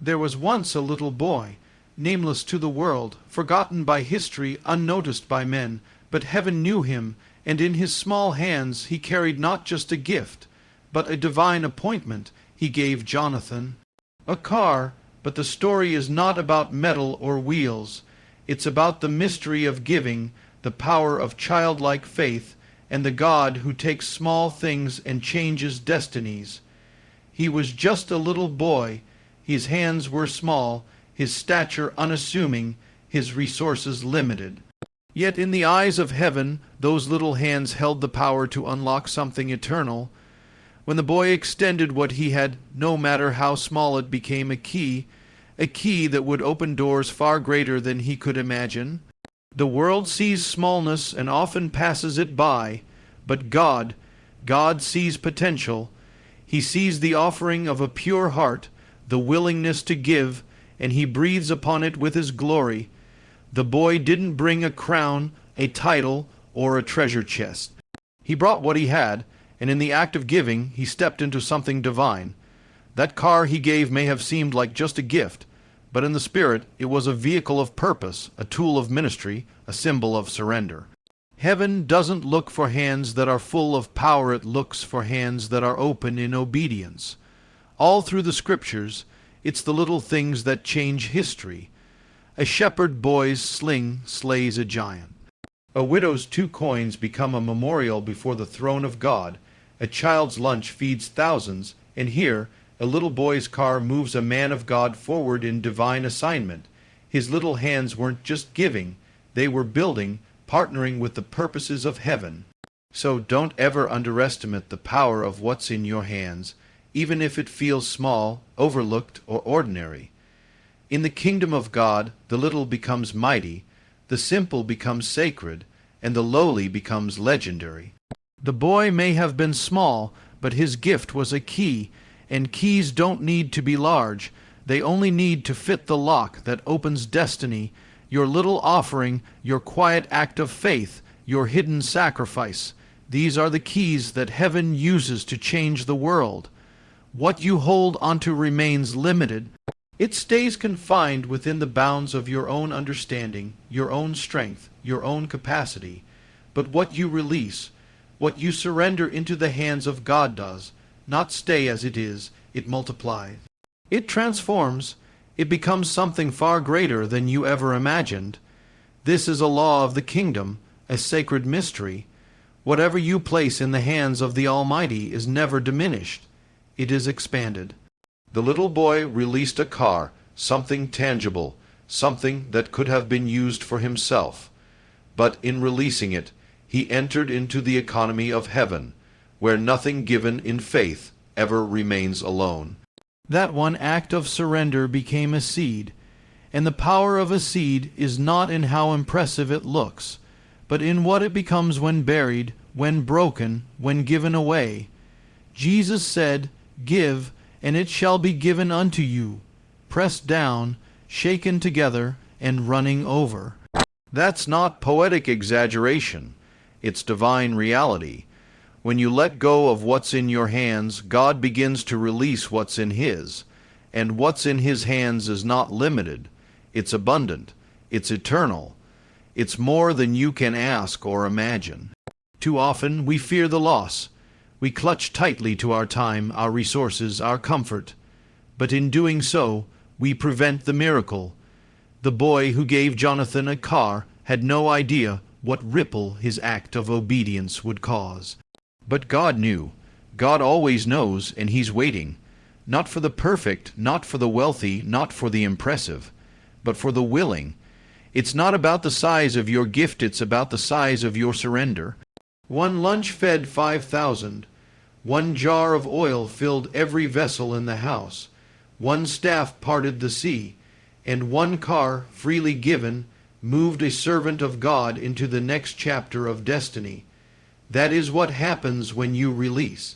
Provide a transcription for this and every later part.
There was once a little boy, nameless to the world, forgotten by history, unnoticed by men, but heaven knew him, and in his small hands he carried not just a gift, but a divine appointment. He gave Jonathan a car, but the story is not about metal or wheels. It's about the mystery of giving, the power of childlike faith, and the God who takes small things and changes destinies. He was just a little boy. His hands were small, his stature unassuming, his resources limited. Yet in the eyes of heaven, those little hands held the power to unlock something eternal. When the boy extended what he had, no matter how small, it became a key that would open doors far greater than he could imagine. The world sees smallness and often passes it by, but God sees potential. He sees the offering of a pure heart, the willingness to give, and he breathes upon it with his glory. The boy didn't bring a crown, a title, or a treasure chest. He brought what he had, and in the act of giving he stepped into something divine. That car he gave may have seemed like just a gift, but in the spirit it was a vehicle of purpose, a tool of ministry, a symbol of surrender. Heaven doesn't look for hands that are full of power, it looks for hands that are open in obedience. All through the Scriptures, it's the little things that change history. A shepherd boy's sling slays a giant. A widow's 2 coins become a memorial before the throne of God. A child's lunch feeds thousands, and here, a little boy's car moves a man of God forward in divine assignment. His little hands weren't just giving, they were building, partnering with the purposes of heaven. So don't ever underestimate the power of what's in your hands, even if it feels small, overlooked, or ordinary. In the kingdom of God, the little becomes mighty, the simple becomes sacred, and the lowly becomes legendary. The boy may have been small, but his gift was a key, and keys don't need to be large. They only need to fit the lock that opens destiny. Your little offering, your quiet act of faith, your hidden sacrifice. These are the keys that heaven uses to change the world. What you hold onto remains limited. It stays confined within the bounds of your own understanding, your own strength, your own capacity. But what you release, what you surrender into the hands of God does not stay as it is, it multiplies. It transforms. It becomes something far greater than you ever imagined. This is a law of the kingdom, a sacred mystery. Whatever you place in the hands of the Almighty is never diminished. It is expanded. The little boy released a car, something tangible, something that could have been used for himself. But in releasing it, he entered into the economy of heaven, where nothing given in faith ever remains alone. That one act of surrender became a seed, and the power of a seed is not in how impressive it looks, but in what it becomes when buried, when broken, when given away. Jesus said, "Give, and it shall be given unto you, pressed down, shaken together, and running over." That's not poetic exaggeration. It's divine reality. When you let go of what's in your hands, God begins to release what's in His. And what's in His hands is not limited. It's abundant. It's eternal. It's more than you can ask or imagine. Too often we fear the loss. We clutch tightly to our time, our resources, our comfort. But in doing so, we prevent the miracle. The boy who gave Jonathan a car had no idea what ripple his act of obedience would cause. But God knew. God always knows, and He's waiting. Not for the perfect, not for the wealthy, not for the impressive, but for the willing. It's not about the size of your gift, it's about the size of your surrender. One lunch fed 5,000. One jar of oil filled every vessel in the house. One staff parted the sea. And one car, freely given, moved a servant of God into the next chapter of destiny. That is what happens when you release.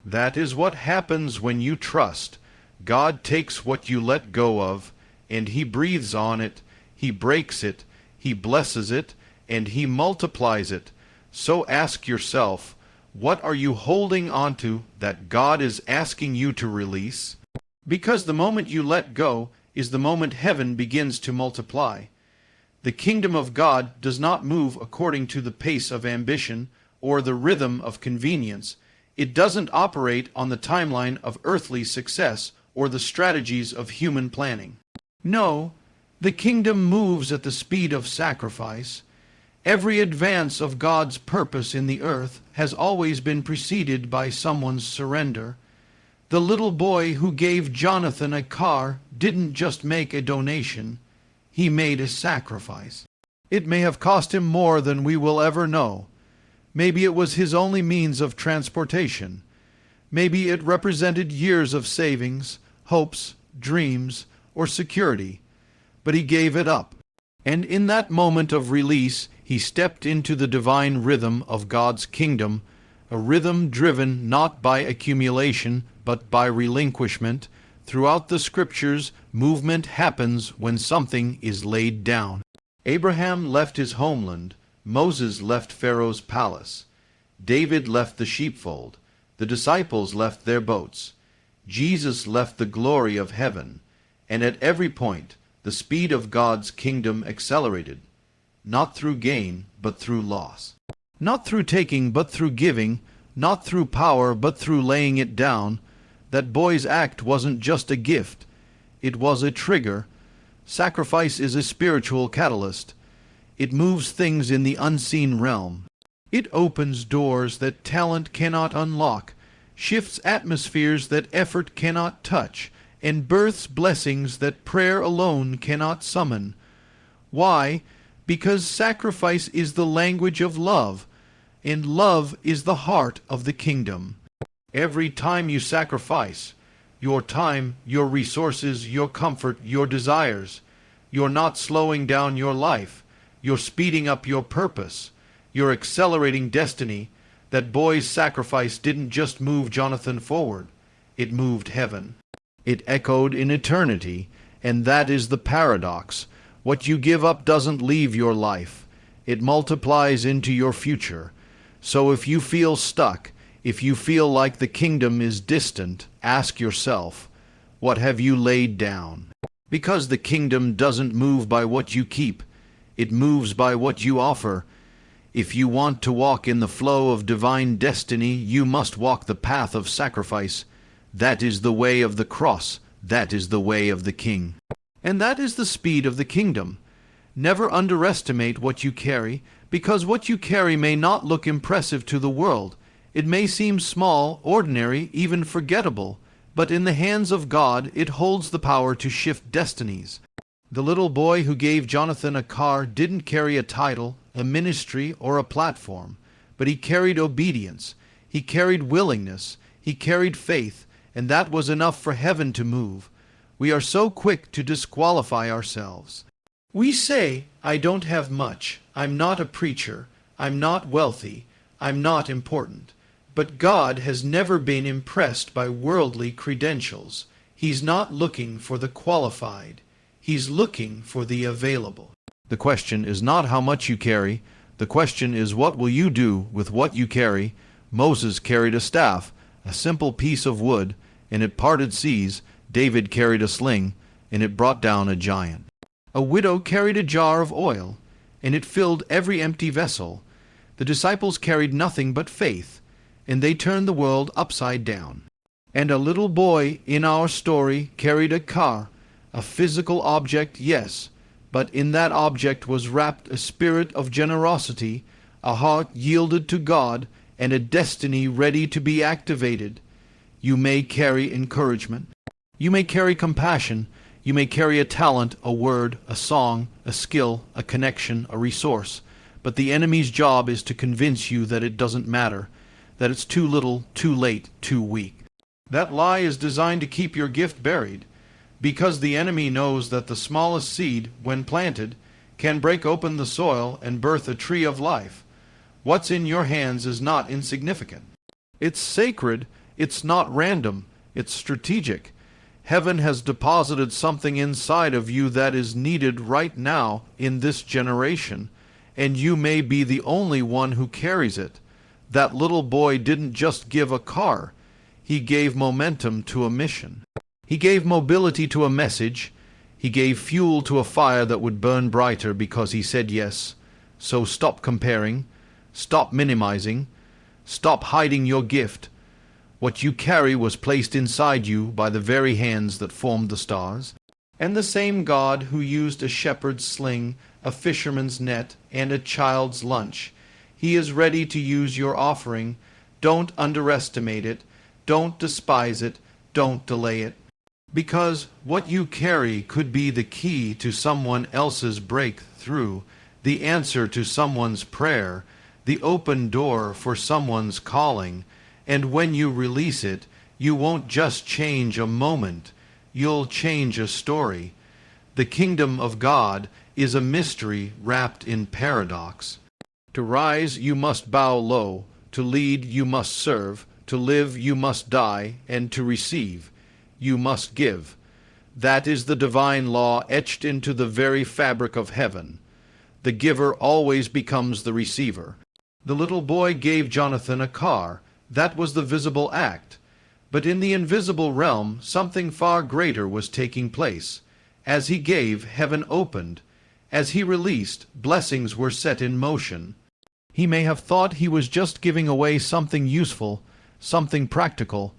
That is what happens when you trust. God takes what you let go of, and He breathes on it, He breaks it, He blesses it, and He multiplies it. So ask yourself, what are you holding onto that God is asking you to release? Because the moment you let go is the moment heaven begins to multiply. The kingdom of God does not move according to the pace of ambition or the rhythm of convenience. It doesn't operate on the timeline of earthly success or the strategies of human planning. No, the kingdom moves at the speed of sacrifice. Every advance of God's purpose in the earth has always been preceded by someone's surrender. The little boy who gave Jonathan a car didn't just make a donation, he made a sacrifice. It may have cost him more than we will ever know. Maybe it was his only means of transportation. Maybe it represented years of savings, hopes, dreams, or security. But he gave it up. And in that moment of release, he stepped into the divine rhythm of God's kingdom, a rhythm driven not by accumulation, but by relinquishment. Throughout the Scriptures, movement happens when something is laid down. Abraham left his homeland. Moses left Pharaoh's palace. David left the sheepfold. The disciples left their boats. Jesus left the glory of heaven. And at every point, the speed of God's kingdom accelerated, not through gain, but through loss. Not through taking, but through giving, not through power, but through laying it down. That boy's act wasn't just a gift. It was a trigger. Sacrifice is a spiritual catalyst. It moves things in the unseen realm. It opens doors that talent cannot unlock, shifts atmospheres that effort cannot touch, and births blessings that prayer alone cannot summon. Why? Because sacrifice is the language of love, and love is the heart of the kingdom. Every time you sacrifice, your time, your resources, your comfort, your desires, you're not slowing down your life. You're speeding up your purpose. You're accelerating destiny. That boy's sacrifice didn't just move Jonathan forward. It moved heaven. It echoed in eternity, and that is the paradox. What you give up doesn't leave your life. It multiplies into your future. So if you feel stuck, if you feel like the kingdom is distant, ask yourself, what have you laid down? Because the kingdom doesn't move by what you keep. It moves by what you offer. If you want to walk in the flow of divine destiny, you must walk the path of sacrifice. That is the way of the cross. That is the way of the king. And that is the speed of the kingdom. Never underestimate what you carry, because what you carry may not look impressive to the world. It may seem small, ordinary, even forgettable, but in the hands of God it holds the power to shift destinies. The little boy who gave Jonathan a car didn't carry a title, a ministry, or a platform, but he carried obedience, he carried willingness, he carried faith, and that was enough for heaven to move. We are so quick to disqualify ourselves. We say, I don't have much, I'm not a preacher, I'm not wealthy, I'm not important. But God has never been impressed by worldly credentials. He's not looking for the qualified. He's looking for the available. The question is not how much you carry. The question is, what will you do with what you carry? Moses carried a staff, a simple piece of wood, and it parted seas. David carried a sling, and it brought down a giant. A widow carried a jar of oil, and it filled every empty vessel. The disciples carried nothing but faith, and they turned the world upside down. And a little boy in our story carried a car, a physical object, yes, but in that object was wrapped a spirit of generosity, a heart yielded to God, and a destiny ready to be activated. You may carry encouragement. You may carry compassion. You may carry a talent, a word, a song, a skill, a connection, a resource. But the enemy's job is to convince you that it doesn't matter, that it's too little, too late, too weak. That lie is designed to keep your gift buried, because the enemy knows that the smallest seed, when planted, can break open the soil and birth a tree of life. What's in your hands is not insignificant. It's sacred, it's not random, it's strategic. Heaven has deposited something inside of you that is needed right now in this generation, and you may be the only one who carries it. That little boy didn't just give a car. He gave momentum to a mission. He gave mobility to a message. He gave fuel to a fire that would burn brighter because he said yes. So stop comparing. Stop minimizing. Stop hiding your gift. What you carry was placed inside you by the very hands that formed the stars. And the same God who used a shepherd's sling, a fisherman's net, and a child's lunch, He is ready to use your offering. Don't underestimate it. Don't despise it. Don't delay it. Because what you carry could be the key to someone else's breakthrough, the answer to someone's prayer, the open door for someone's calling. And when you release it, you won't just change a moment, you'll change a story. The kingdom of God is a mystery wrapped in paradox. To rise, you must bow low. To lead, you must serve. To live, you must die. And to receive, you must give. That is the divine law etched into the very fabric of heaven. The giver always becomes the receiver. The little boy gave Jonathan a car. That was the visible act. But in the invisible realm, something far greater was taking place. As he gave, heaven opened. As he released, blessings were set in motion. He may have thought he was just giving away something useful, something practical.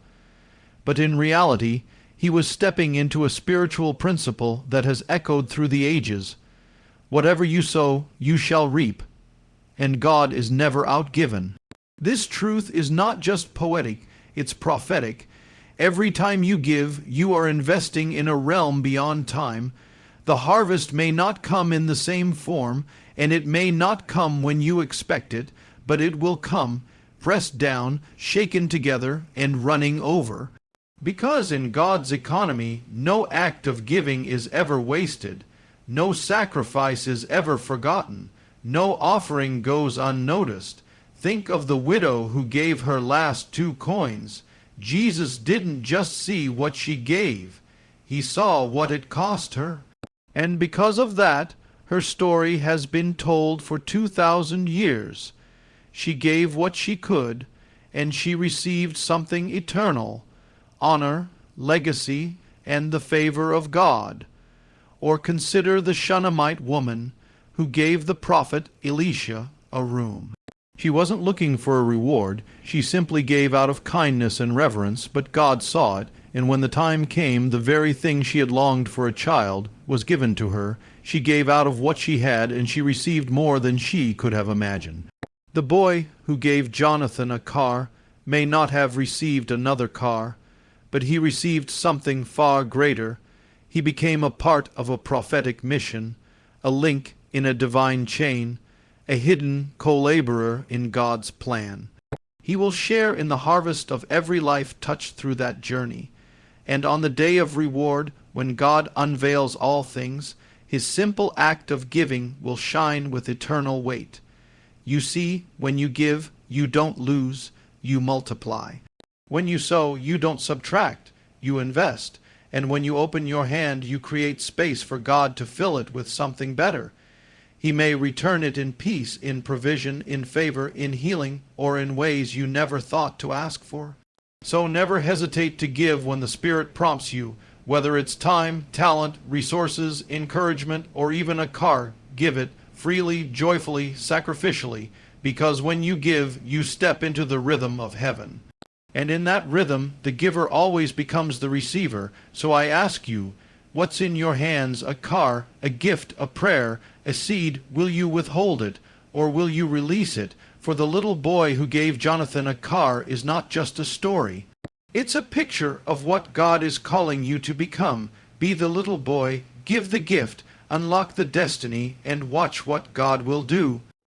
But in reality, he was stepping into a spiritual principle that has echoed through the ages. Whatever you sow, you shall reap. And God is never outgiven. This truth is not just poetic, it's prophetic. Every time you give, you are investing in a realm beyond time. The harvest may not come in the same form, and it may not come when you expect it, but it will come, pressed down, shaken together, and running over. Because in God's economy, no act of giving is ever wasted, no sacrifice is ever forgotten, no offering goes unnoticed. Think of the widow who gave her last 2 coins. Jesus didn't just see what she gave. He saw what it cost her. And because of that, her story has been told for 2,000 years. She gave what she could, and she received something eternal, honor, legacy, and the favor of God. Or consider the Shunammite woman who gave the prophet Elisha a room. She wasn't looking for a reward. She simply gave out of kindness and reverence, but God saw it, and when the time came, the very thing she had longed for, a child, was given to her. She gave out of what she had, and she received more than she could have imagined. The boy who gave Jonathan a car may not have received another car, but he received something far greater. He became a part of a prophetic mission, a link in a divine chain, a hidden co-laborer in God's plan. He will share in the harvest of every life touched through that journey. And on the day of reward, when God unveils all things, His simple act of giving will shine with eternal weight. You see, when you give, you don't lose, you multiply. When you sow, you don't subtract, you invest. And when you open your hand, you create space for God to fill it with something better. He may return it in peace, in provision, in favor, in healing, or in ways you never thought to ask for. So never hesitate to give when the Spirit prompts you, whether it's time, talent, resources, encouragement, or even a car. Give it freely, joyfully, sacrificially, because when you give, you step into the rhythm of heaven. And in that rhythm, the giver always becomes the receiver. So I ask you, what's in your hands? A car, a gift, a prayer, a seed? Will you withhold it, or will you release it? For the little boy who gave Jonathan a car is not just a story. It's a picture of what God is calling you to become. Be the little boy, give the gift, unlock the destiny, and watch what God will do.